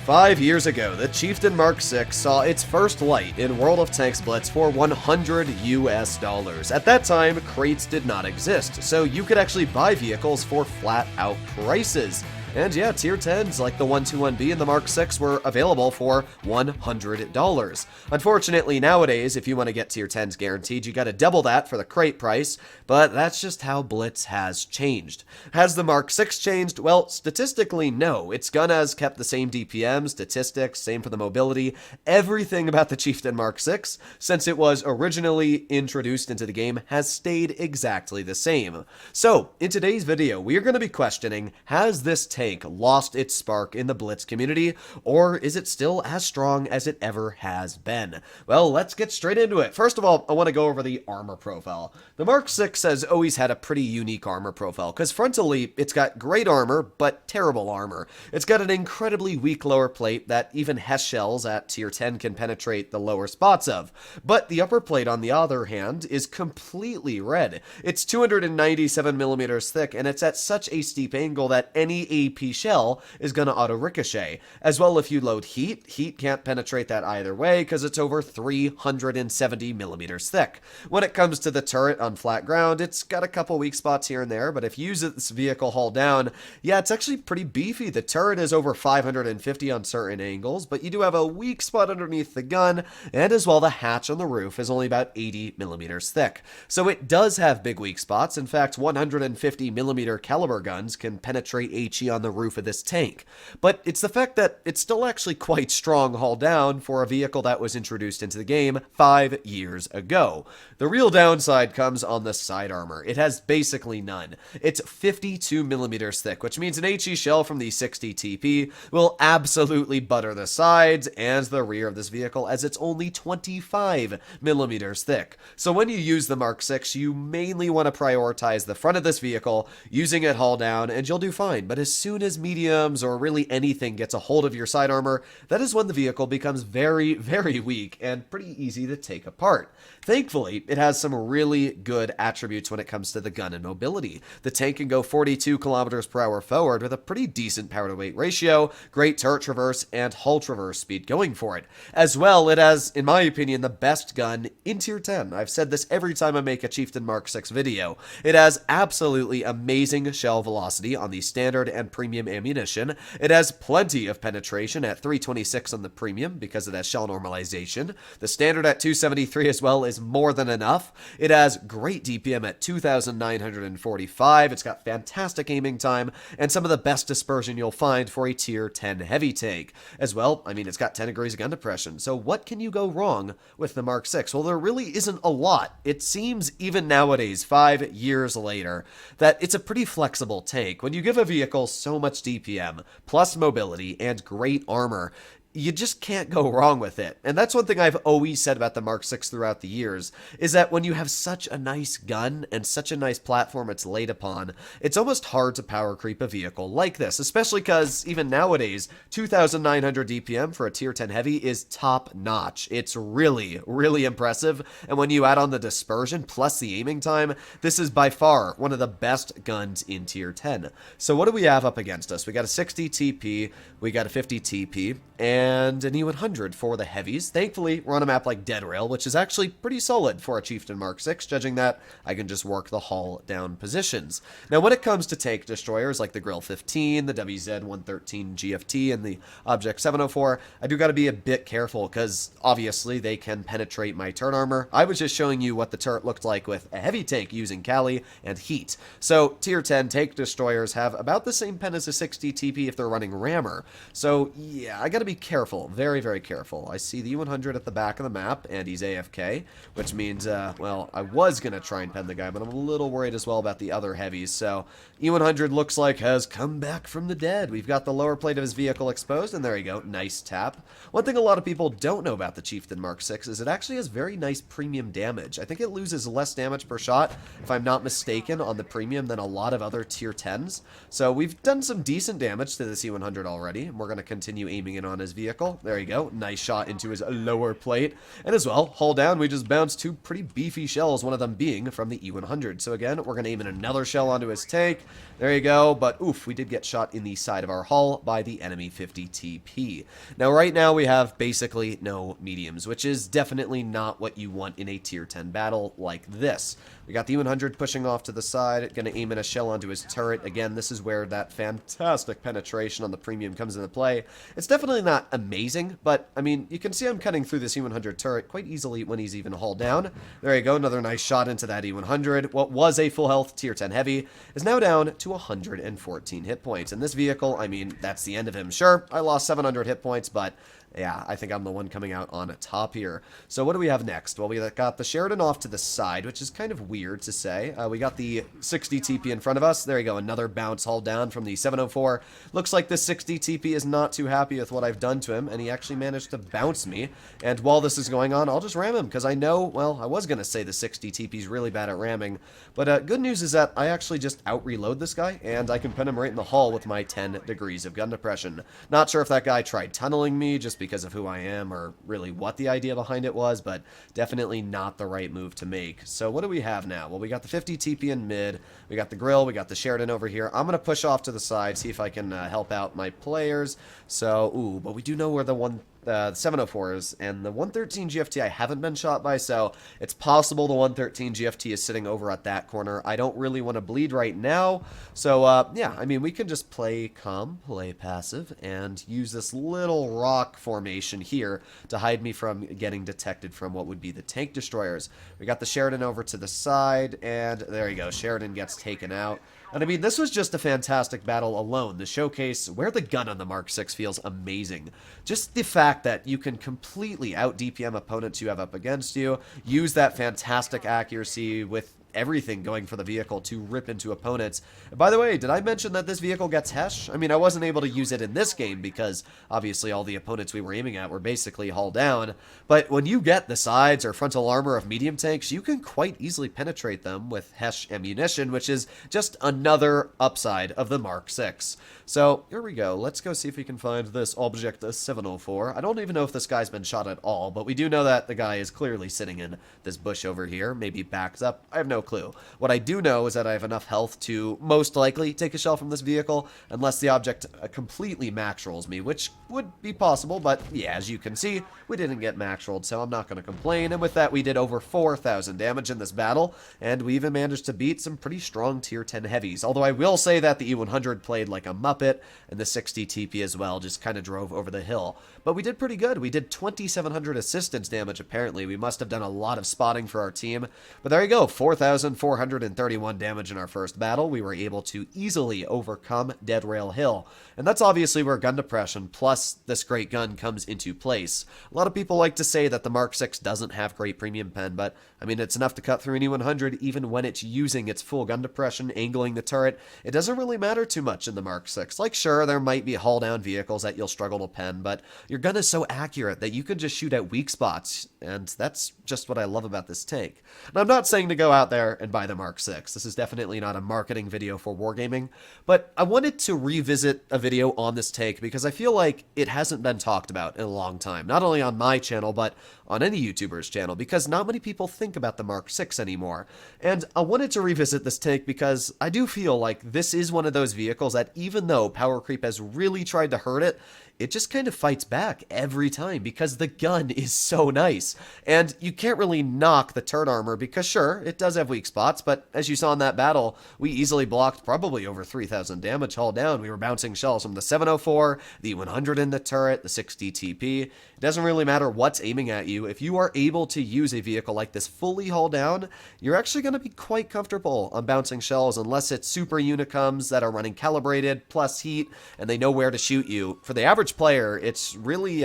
5 years ago, the Chieftain Mark.6 saw its first light in World of Tanks Blitz for $100 US. At that time, crates did not exist, so you could actually buy vehicles for flat-out prices. And yeah, tier 10s like the 121B and the Mark.6 were available for $100. Unfortunately, nowadays, if you want to get tier 10s guaranteed, you gotta double that for the crate price, but that's just how Blitz has changed. Has the Mark.6 changed? Well, statistically, no. Its gun has kept the same DPM, statistics, same for the mobility, everything about the Chieftain Mark.6, since it was originally introduced into the game, has stayed exactly the same. So, in today's video, we are going to be questioning, has this tank lost its spark in the Blitz community, or is it still as strong as it ever has been? Well, let's get straight into it. First of all, I want to go over the armor profile. The Mark.6 has always had a pretty unique armor profile, because frontally, it's got great armor, but terrible armor. It's got an incredibly weak lower plate that even Hess shells at tier 10 can penetrate the lower spots of. But the upper plate, on the other hand, is completely red. It's 297 millimeters thick, and it's at such a steep angle that any AP shell is going to auto-ricochet. As well, if you load heat can't penetrate that either way because it's over 370 millimeters thick. When it comes to the turret on flat ground, it's got a couple weak spots here and there, but if you use this vehicle hull down, yeah, it's actually pretty beefy. The turret is over 550 on certain angles, but you do have a weak spot underneath the gun, and as well, the hatch on the roof is only about 80 millimeters thick. So it does have big weak spots. In fact, 150 millimeter caliber guns can penetrate HE on the roof of this tank. But it's the fact that it's still actually quite strong hull down for a vehicle that was introduced into the game 5 years ago. The real downside comes on the side armor. It has basically none. It's 52 millimeters thick, which means an HE shell from the 60 TP will absolutely butter the sides and the rear of this vehicle, as it's only 25 millimeters thick. So when you use the Mark.6, you mainly want to prioritize the front of this vehicle, using it hull down, and you'll do fine. But as soon as mediums or really anything gets a hold of your side armor, that is when the vehicle becomes very, very weak and pretty easy to take apart. Thankfully, it has some really good attributes when it comes to the gun and mobility. The tank can go 42 kilometers per hour forward with a pretty decent power to weight ratio, great turret traverse, and hull traverse speed going for it. As well, it has, in my opinion, the best gun in tier 10. I've said this every time I make a Chieftain Mark.6 video. It has absolutely amazing shell velocity on the standard and premium ammunition. It has plenty of penetration at 326 on the premium because it has shell normalization. The standard at 273 as well is more than enough. It has great DPM at 2,945. It's got fantastic aiming time and some of the best dispersion you'll find for a tier 10 heavy tank. As well, I mean, it's got 10 degrees of gun depression. So what can you go wrong with the Mark.6? Well, there really isn't a lot. It seems even nowadays, 5 years later, that it's a pretty flexible tank. When you give a vehicle so much DPM, plus mobility, and great armor, you just can't go wrong with it. And that's one thing I've always said about the Mark.6 throughout the years, is that when you have such a nice gun and such a nice platform it's laid upon, it's almost hard to power creep a vehicle like this, especially because even nowadays, 2,900 DPM for a tier 10 heavy is top notch. It's really, really impressive. And when you add on the dispersion plus the aiming time, this is by far one of the best guns in tier 10. So what do we have up against us? We got a 60 TP, we got a 50 TP, and an E100 for the heavies. Thankfully, we're on a map like Dead Rail, which is actually pretty solid for a Chieftain Mark.6, judging that I can just work the hull down positions. Now, when it comes to tank destroyers like the Grill 15, the WZ-113 GFT, and the Object 704, I do got to be a bit careful because obviously they can penetrate my turret armor. I was just showing you what the turret looked like with a heavy tank using Cali and heat. So, tier 10 tank destroyers have about the same pen as a 60 TP if they're running rammer. So, yeah, I got to be careful. Very, very careful. I see the E100 at the back of the map, and he's AFK, which means, well, I was going to try and pen the guy, but I'm a little worried as well about the other heavies. So, E100 looks like has come back from the dead. We've got the lower plate of his vehicle exposed, and there you go. Nice tap. One thing a lot of people don't know about the Chieftain Mark.6 is it actually has very nice premium damage. I think it loses less damage per shot, if I'm not mistaken, on the premium than a lot of other tier 10s. So, we've done some decent damage to this E100 already, and we're going to continue aiming it on his vehicle. There you go. Nice shot into his lower plate. And as well, hull down, we just bounced two pretty beefy shells, one of them being from the E100. So again, we're going to aim in another shell onto his tank. There you go. But oof, we did get shot in the side of our hull by the enemy 50 TP. Now, right now, we have basically no mediums, which is definitely not what you want in a tier 10 battle like this. We got the E100 pushing off to the side, going to aim in a shell onto his turret. Again, this is where that fantastic penetration on the premium comes into play. It's definitely not amazing, but, I mean, you can see I'm cutting through this E100 turret quite easily when he's even hull down. There you go, another nice shot into that E100. What was a full health tier 10 heavy is now down to 114 hit points. And this vehicle, I mean, that's the end of him. Sure, I lost 700 hit points, but yeah, I think I'm the one coming out on top here. So what do we have next? Well, we got the Sheridan off to the side, which is kind of weird to say. We got the 60 TP in front of us. There you go, another bounce hull down from the 704. Looks like the 60 TP is not too happy with what I've done to him, and he actually managed to bounce me. And while this is going on, I'll just ram him, because I know, well, I was going to say the 60 TP is really bad at ramming. But good news is that I actually just out-reload this guy, and I can pin him right in the hull with my 10 degrees of gun depression. Not sure if that guy tried tunneling me just because of who I am or really what the idea behind it was, but definitely not the right move to make. So what do we have now? Well, we got the 50 TP in mid, we got the grill, we got the Sheridan over here. I'm going to push off to the side, see if I can help out my players. So, ooh, but we do know where the 704s, and the 113 GFT I haven't been shot by, so it's possible the 113 GFT is sitting over at that corner. I don't really want to bleed right now, so yeah, I mean, we can just play calm, play passive, and use this little rock formation here to hide me from getting detected from what would be the tank destroyers. We got the Sheridan over to the side, and there you go, Sheridan gets taken out. And I mean, this was just a fantastic battle alone. The showcase where the gun on the Mark.6 feels amazing. Just the fact that you can completely out-DPM opponents you have up against you, use that fantastic accuracy with everything going for the vehicle to rip into opponents. And by the way, did I mention that this vehicle gets Hesh? I mean, I wasn't able to use it in this game because obviously all the opponents we were aiming at were basically hull down. But when you get the sides or frontal armor of medium tanks, you can quite easily penetrate them with Hesh ammunition, which is just another upside of the Mark.6. So here we go. Let's go see if we can find this object 704. I don't even know if this guy's been shot at all, but we do know that the guy is clearly sitting in this bush over here, maybe backed up. I have no clue. What I do know is that I have enough health to most likely take a shell from this vehicle, unless the object completely max rolls me, which would be possible, but yeah, as you can see, we didn't get max rolled, so I'm not going to complain. And with that, we did over 4,000 damage in this battle, and we even managed to beat some pretty strong tier 10 heavies, although I will say that the E100 played like a Muppet, and the 60 TP as well just kind of drove over the hill. But we did pretty good. We did 2,700 assistance damage, apparently. We must have done a lot of spotting for our team. But there you go, 4,431 damage in our first battle. We were able to easily overcome Dead Rail Hill. And that's obviously where gun depression plus this great gun comes into place. A lot of people like to say that the Mark.6 doesn't have great premium pen, but I mean, it's enough to cut through an E100 even when it's using its full gun depression, angling the turret. It doesn't really matter too much in the Mark.6. Like, sure, there might be hull-down vehicles that you'll struggle to pen, but your gun is so accurate that you can just shoot at weak spots, and that's just what I love about this tank. And I'm not saying to go out there and buy the Mark.6. This is definitely not a marketing video for wargaming, but I wanted to revisit a video on this tank because I feel like it hasn't been talked about in a long time, not only on my channel, but on any YouTuber's channel, because not many people think about the Mark.6 anymore. And I wanted to revisit this tank because I do feel like this is one of those vehicles that even though power creep has really tried to hurt it, it just kind of fights back every time because the gun is so nice. And you can't really knock the turret armor because sure, it does have weak spots, but as you saw in that battle, we easily blocked probably over 3,000 damage hull down. We were bouncing shells from the 704, the 100 in the turret, the 60 TP. It doesn't really matter what's aiming at you. If you are able to use a vehicle like this fully hull down, you're actually going to be quite comfortable on bouncing shells unless it's super unicums that are running calibrated plus heat and they know where to shoot you. For the average player, it's really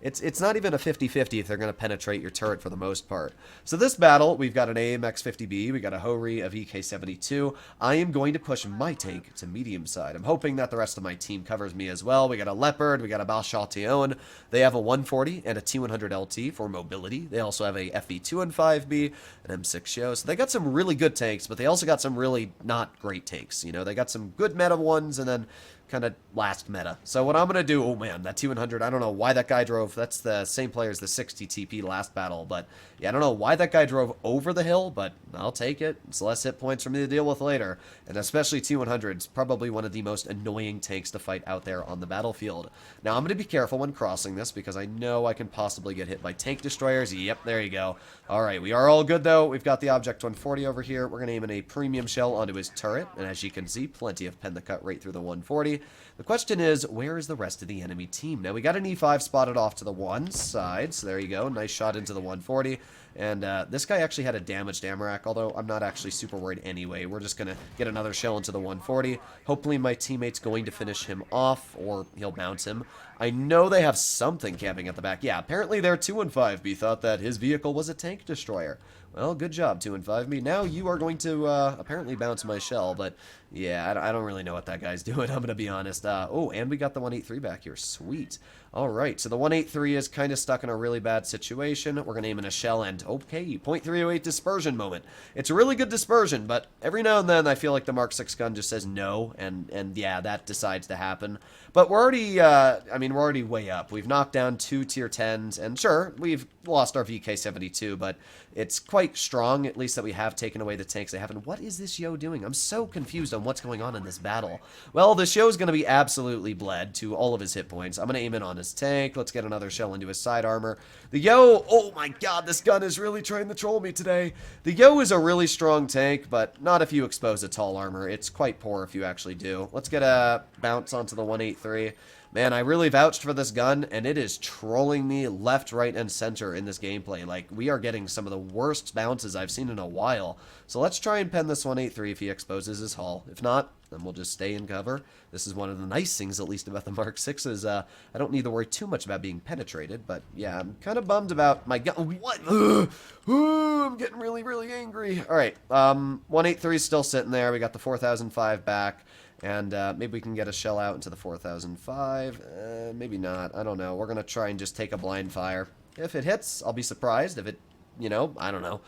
it's not even a 50-50 if they're going to penetrate your turret for the most part. So this battle, we've got an AMX-50B, we got a Hori of EK-72. I am going to push my tank to medium side. I'm hoping that the rest of my team covers me as well. We got a Leopard, we got a Balchaltion. They have a 140 and a T100 LT for mobility. They also have a FV215B, an M6 show. So they got some really good tanks, but they also got some really not great tanks. You know, they got some good meta ones and then kind of last meta. So what I'm going to do, oh man, that T100, I don't know why that guy drove, that's the same player as the 60 TP last battle, but yeah, I don't know why that guy drove over the hill, but I'll take it. It's less hit points for me to deal with later, and especially T100 is probably one of the most annoying tanks to fight out there on the battlefield. Now I'm going to be careful when crossing this because I know I can possibly get hit by tank destroyers. Yep, there you go. Alright, we are all good though. We've got the Object 140 over here. We're going to aim in a premium shell onto his turret, and as you can see, plenty of pen to cut right through the 140. The question is, where is the rest of the enemy team? Now, we got an E5 spotted off to the one side, so there you go. Nice shot into the 140. And this guy actually had a damaged Amarak, although I'm not actually super worried anyway. We're just going to get another shell into the 140. Hopefully my teammate's going to finish him off, or he'll bounce him. I know they have something camping at the back. Yeah, apparently they're 2-5B thought that his vehicle was a tank destroyer. Well, good job, 2-5B. Now you are going to apparently bounce my shell, but yeah, I don't really know what that guy's doing, I'm going to be honest. Oh, and we got the 183 back here. Sweet. All right, so the 183 is kind of stuck in a really bad situation. We're going to aim in a shell and, okay, 0.308 dispersion moment. It's a really good dispersion, but every now and then I feel like the Mark 6 gun just says no, and yeah, that decides to happen. But we're already, I mean, we're already way up. We've knocked down 2 tier 10s, and sure, we've lost our VK72, but it's quite strong, at least that we have taken away the tanks they have. And what is this Yo doing? I'm so confused on what's going on in this battle. Well, this Yo's going to be absolutely bled to all of his hit points. I'm going to aim in on his tank. Let's get another shell into his side armor. The Yo, oh my god, this gun is really trying to troll me today. The Yo is a really strong tank, but not if you expose a tall armor. It's quite poor if you actually do. Let's get a bounce onto the 183. Man, I really vouched for this gun, and it is trolling me left, right, and center in this gameplay. Like, we are getting some of the worst bounces I've seen in a while. So let's try and pen this 183 if he exposes his hull. If not, then we'll just stay in cover. This is one of the nice things, at least, about the Mark 6s. I don't need to worry too much about being penetrated, but yeah, I'm kind of bummed about my gun. What? I'm getting really, really angry. All right, 183 is still sitting there. We got the 4005 back. And maybe we can get a shell out into the 4005. Maybe not. I don't know. We're going to try and just take a blind fire. If it hits, I'll be surprised. If it, you know, I don't know.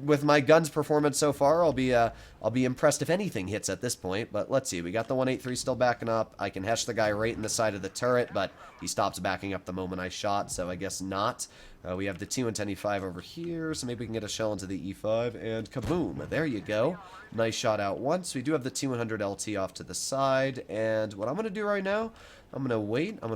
With my gun's performance so far, I'll be impressed if anything hits at this point. But let's see. We got the 183 still backing up. I can hesh the guy right in the side of the turret, but he stops backing up the moment I shot, so I guess not. We have the T110 E5 over here, so maybe we can get a shell into the E5, and kaboom, there you go. Nice shot out once. We do have the T100 LT off to the side, and what I'm going to do right now, I'm going to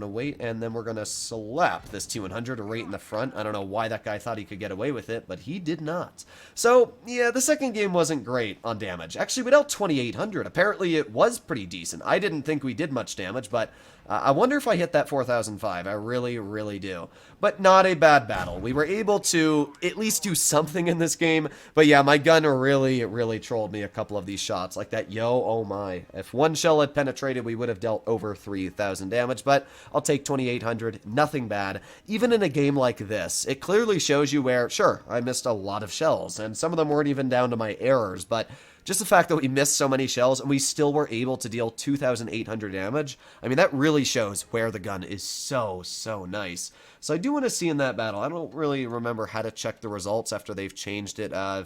wait, and then we're going to slap this T100 right in the front. I don't know why that guy thought he could get away with it, but he did not. So, yeah, the second game wasn't great on damage. Actually, we dealt 2,800. Apparently, it was pretty decent. I didn't think we did much damage, but I wonder if I hit that 4005. I really, really do. But not a bad battle. We were able to at least do something in this game. But yeah, my gun really, really trolled me a couple of these shots. Like that Yo, oh my. If one shell had penetrated, we would have dealt over 3,000 damage. But I'll take 2,800. Nothing bad. Even in a game like this, it clearly shows you where, sure, I missed a lot of shells. And some of them weren't even down to my errors. But just the fact that we missed so many shells and we still were able to deal 2,800 damage, I mean, that really shows where the gun is so, so nice. So I do want to see in that battle. I don't really remember how to check the results after they've changed it. Yeah,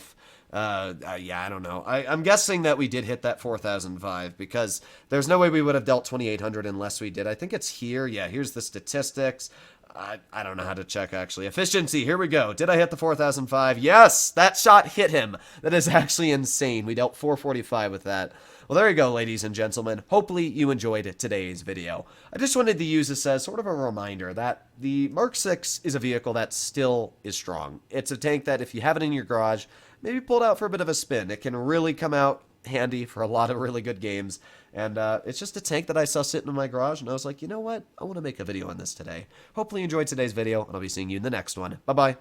I don't know. I'm guessing that we did hit that 4005 because there's no way we would have dealt 2,800 unless we did. I think it's here. Yeah, here's the statistics. I don't know how to check, actually. Efficiency, here we go. Did I hit the 4005? Yes, that shot hit him. That is actually insane. We dealt 445 with that. Well, there you go, ladies and gentlemen. Hopefully you enjoyed today's video. I just wanted to use this as sort of a reminder that the Mark 6 is a vehicle that still is strong. It's a tank that if you have it in your garage, maybe pull it out for a bit of a spin. It can really come out handy for a lot of really good games. And it's just a tank that I saw sitting in my garage, and I was like, you know what? I want to make a video on this today. Hopefully you enjoyed today's video, and I'll be seeing you in the next one. Bye-bye.